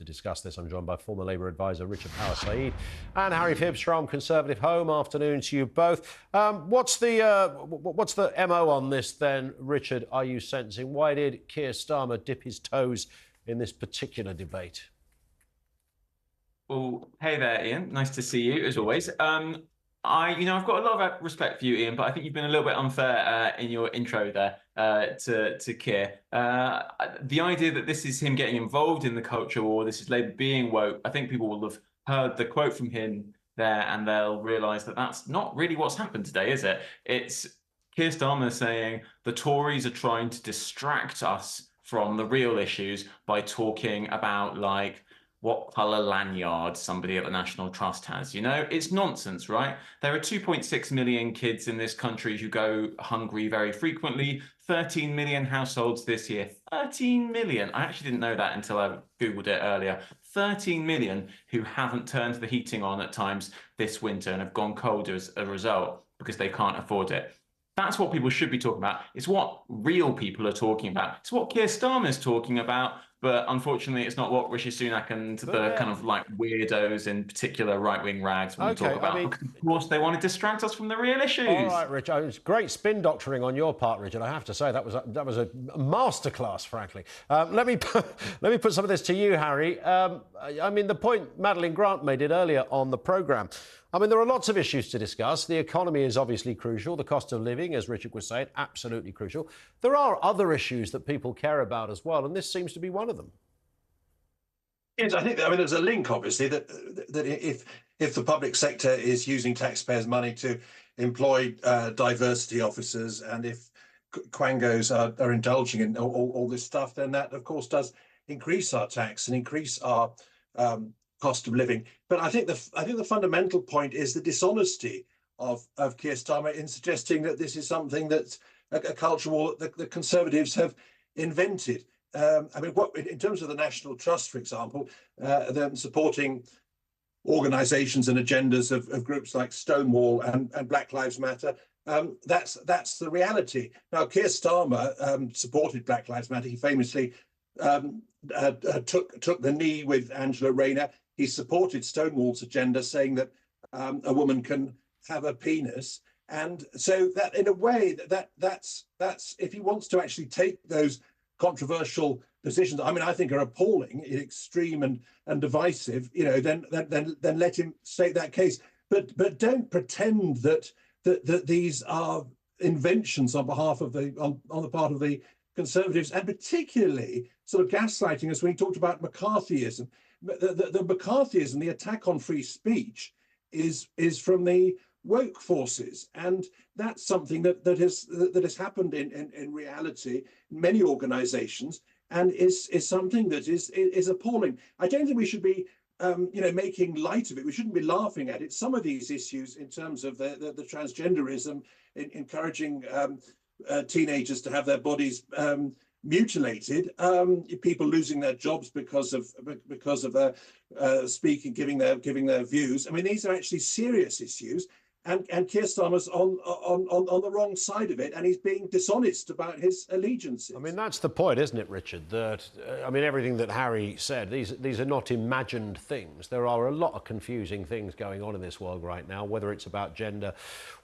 To discuss this, I'm joined by former Labour advisor Rishi Power Sayeed and Harry Phibbs from Conservative Home. Afternoon to you both. What's the MO on this then, Richard? Are you sensing? Why did Keir Starmer dip his toes in this particular debate? Well, hey there, Ian. Nice to see you as always. I've got a lot of respect for you, Ian, but I think you've been a little bit unfair in your intro there to Keir. The idea that this is him getting involved in the culture war, this is Labour being woke, I think people will have heard the quote from him there and they'll realise that that's not really what's happened today, is it? It's Keir Starmer saying the Tories are trying to distract us from the real issues by talking about, like, what colour lanyard somebody at the National Trust has. You know, it's nonsense, right? There are 2.6 million kids in this country who go hungry very frequently, 13 million households this year. 13 million. I actually didn't know that until I Googled it earlier. 13 million who haven't turned the heating on at times this winter and have gone colder as a result because they can't afford it. That's what people should be talking about. It's what real people are talking about. It's what Keir Starmer is talking about. But unfortunately, it's not what Rishi Sunak and the kind of like weirdos in particular right-wing rags want to talk about. Because of course, they want to distract us from the real issues. All right, Richard. It's great spin doctoring on your part, Richard. I have to say that was a masterclass, frankly. Let me put some of this to you, Harry. I mean, the point Madeline Grant made it earlier on the programme. I mean, there are lots of issues to discuss. The economy is obviously crucial. The cost of living, as Richard was saying, absolutely crucial. There are other issues that people care about as well, and this seems to be one of them. Yes, I mean, there's a link, obviously, that if the public sector is using taxpayers' money to employ diversity officers, and if quangos are indulging in all this stuff, then that, of course, does increase our tax and increase our cost of living. But I think the fundamental point is the dishonesty of Keir Starmer in suggesting that this is something that's a culture war that the Conservatives have invented. I mean, in terms of the National Trust, for example, them supporting organisations and agendas of groups like Stonewall and Black Lives Matter, that's the reality. Now, Keir Starmer supported Black Lives Matter. He famously took the knee with Angela Rayner. He supported Stonewall's agenda, saying that a woman can have a penis, and so that, in a way, that's if he wants to actually take those controversial positions, I mean, I think are appalling, extreme and divisive, you know, then let him state that case. But don't pretend that these are inventions on behalf of on the part of the Conservatives, and particularly sort of gaslighting us when he talked about McCarthyism. The McCarthyism, the attack on free speech, is from the woke forces, and that's something that has happened in reality in many organisations, and is something that is appalling. I don't think we should be making light of it. We shouldn't be laughing at it. Some of these issues, in terms of the transgenderism, encouraging teenagers to have their bodies mutilated, people losing their jobs because of speaking, giving their views. I mean, these are actually serious issues, and Keir Starmer's on the wrong side of it, and he's being dishonest about his allegiances. I mean, that's the point, isn't it, Richard? That I mean, everything that Harry said, these are not imagined things. There are a lot of confusing things going on in this world right now, whether it's about gender,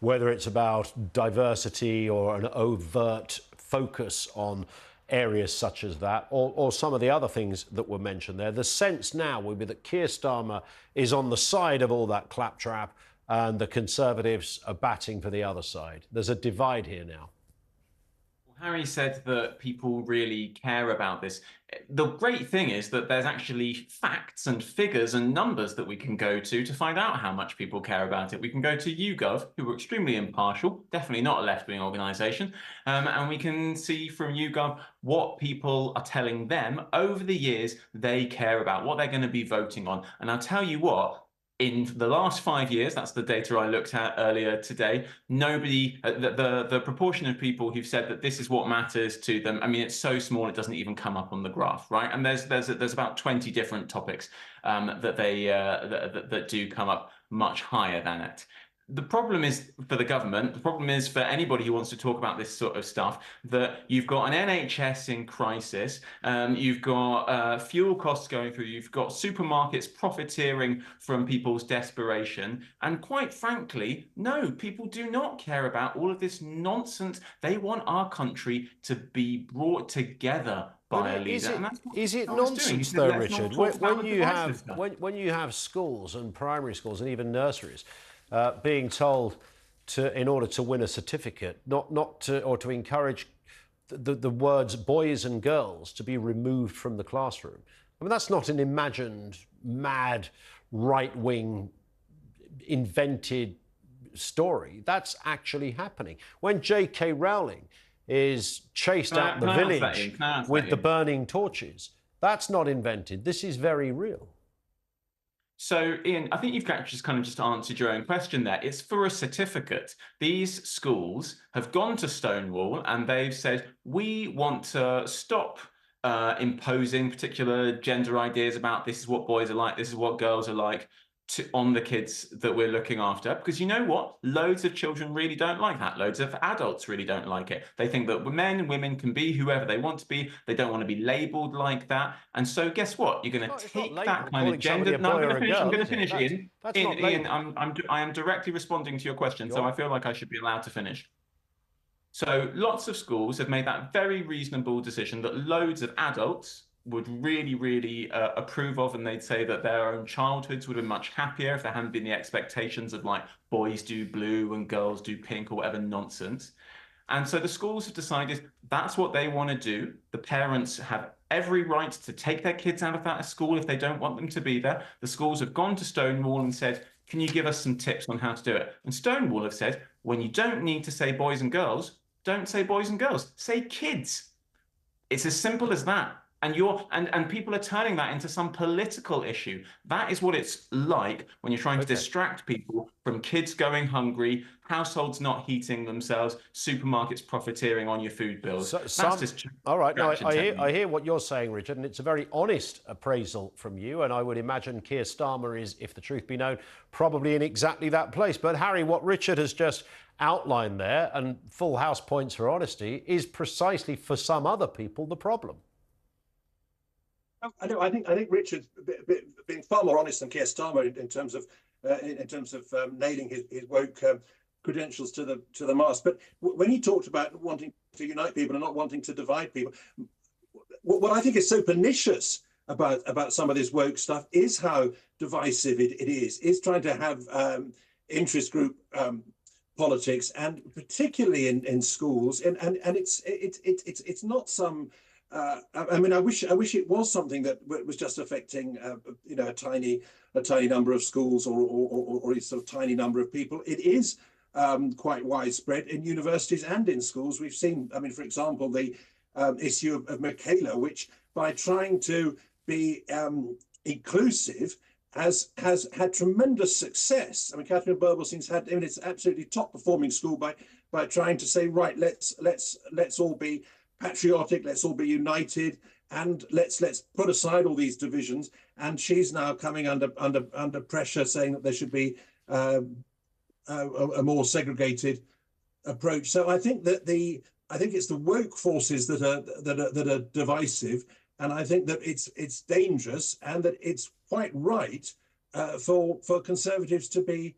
whether it's about diversity, or an overt focus on areas such as that, or some of the other things that were mentioned there. The sense now would be that Keir Starmer is on the side of all that claptrap and the Conservatives are batting for the other side. There's a divide here now. Harry said that people really care about this. The great thing is that there's actually facts and figures and numbers that we can go to find out how much people care about it. We can go to YouGov, who are extremely impartial, definitely not a left-wing organisation, and we can see from YouGov what people are telling them over the years they care about, what they're going to be voting on. And I'll tell you what, in the last 5 years, that's the data I looked at earlier today, nobody, the proportion of people who've said that this is what matters to them, I mean, it's so small it doesn't even come up on the graph, right? And there's about 20 different topics that do come up much higher than it. the problem is for the government, the problem is for anybody who wants to talk about this sort of stuff, that you've got an NHS in crisis, you've got fuel costs going through, you've got supermarkets profiteering from people's desperation. And quite frankly, no, people do not care about all of this nonsense. They want our country to be brought together by a leader. Is it nonsense though, Richard? When you have schools and primary schools and even nurseries being told in order to win a certificate, or to encourage the words boys and girls to be removed from the classroom. I mean, that's not an imagined, mad, right-wing, invented story. That's actually happening. When J.K. Rowling is chased out the village with the burning torches, that's not invented. This is very real. So, Ian, I think you've just kind of just answered your own question there. It's for a certificate. These schools have gone to Stonewall and they've said, we want to stop imposing particular gender ideas about this is what boys are like, this is what girls are like, on the kids that we're looking after. Because you know what? Loads of children really don't like that. Loads of adults really don't like it. They think that men and women can be whoever they want to be. They don't want to be labelled like that. And so guess what? You're going to take that kind of gender. No, I'm going to finish, Ian. Ian, I am directly responding to your question, so I feel like I should be allowed to finish. So lots of schools have made that very reasonable decision that loads of adults would really approve of, and they'd say that their own childhoods would have been much happier if there hadn't been the expectations of like boys do blue and girls do pink or whatever nonsense. And so the schools have decided that's what they want to do. The parents have every right to take their kids out of that school if they don't want them to be there. The schools have gone to Stonewall and said, can you give us some tips on how to do it? And Stonewall have said, when you don't need to say boys and girls, don't say boys and girls, say kids. It's as simple as that. And people are turning that into some political issue. That is what it's like when you're trying to distract people from kids going hungry, households not heating themselves, supermarkets profiteering on your food bills. All right, no, I hear what you're saying, Richard, and it's a very honest appraisal from you. And I would imagine Keir Starmer is, if the truth be known, probably in exactly that place. But Harry, what Richard has just outlined there, and full house points for honesty, is precisely for some other people the problem. I think Richard's being far more honest than Keir Starmer in terms of nailing his woke credentials to the mast. But when he talked about wanting to unite people and not wanting to divide people, what I think is so pernicious about some of this woke stuff is how divisive it is trying to have interest group politics, and particularly in schools, and it's not some. I mean, I wish it was something that was just affecting, a tiny number of schools or a sort of tiny number of people. It is quite widespread in universities and in schools. We've seen, I mean, for example, the issue of Michaela, which by trying to be inclusive has had tremendous success. I mean, Catherine Birbalsing's had, I mean, it's absolutely top performing school by trying to say, right, let's all be patriotic, let's all be united, and let's put aside all these divisions. And she's now coming under pressure, saying that there should be a more segregated approach. So I think that I think it's the woke forces that are divisive, and I think that it's dangerous, and that it's quite right for Conservatives to be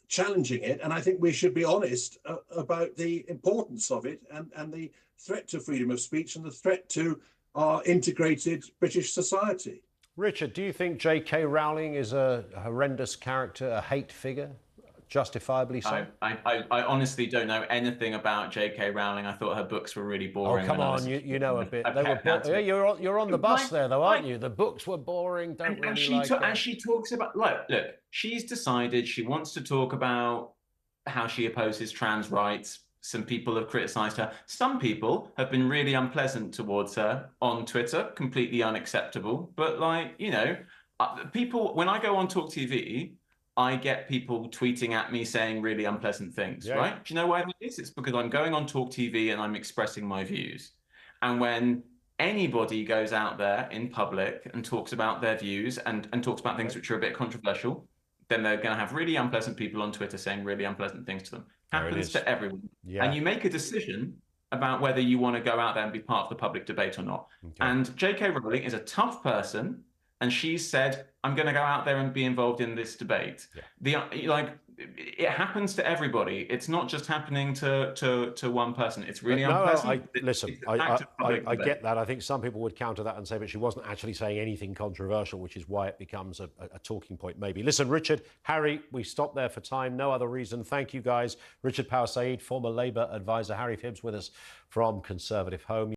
challenging it. And I think we should be honest about the importance of it, and the threat to freedom of speech and the threat to our integrated British society. Richard, do you think J.K. Rowling is a horrendous character, a hate figure? Justifiably so? I honestly don't know anything about J.K. Rowling. I thought her books were really boring. Oh, come on, you know a bit. They were you're on the bus there, though, aren't you? The books were boring. And she talks about, look, she's decided she wants to talk about how she opposes trans rights. Some people have criticised her. Some people have been really unpleasant towards her on Twitter, completely unacceptable. But people, when I go on TalkTV, I get people tweeting at me saying really unpleasant things, right? Do you know why that is? It's because I'm going on TalkTV and I'm expressing my views. And when anybody goes out there in public and talks about their views and talks about things which are a bit controversial, then they're going to have really unpleasant people on Twitter saying really unpleasant things to them. There it Happens is. to everyone. Yeah. And you make a decision about whether you want to go out there and be part of the public debate or not. Okay. And J.K. Rowling is a tough person, and she said, I'm going to go out there and be involved in this debate. Yeah. It happens to everybody. It's not just happening to one person. It's really unpleasant. I get that. I think some people would counter that and say, but she wasn't actually saying anything controversial, which is why it becomes a talking point, maybe. Listen, Richard, Harry, we stop there for time. No other reason. Thank you, guys. Richard Power Sayeed, former Labour advisor, Harry Phibbs with us from Conservative Home.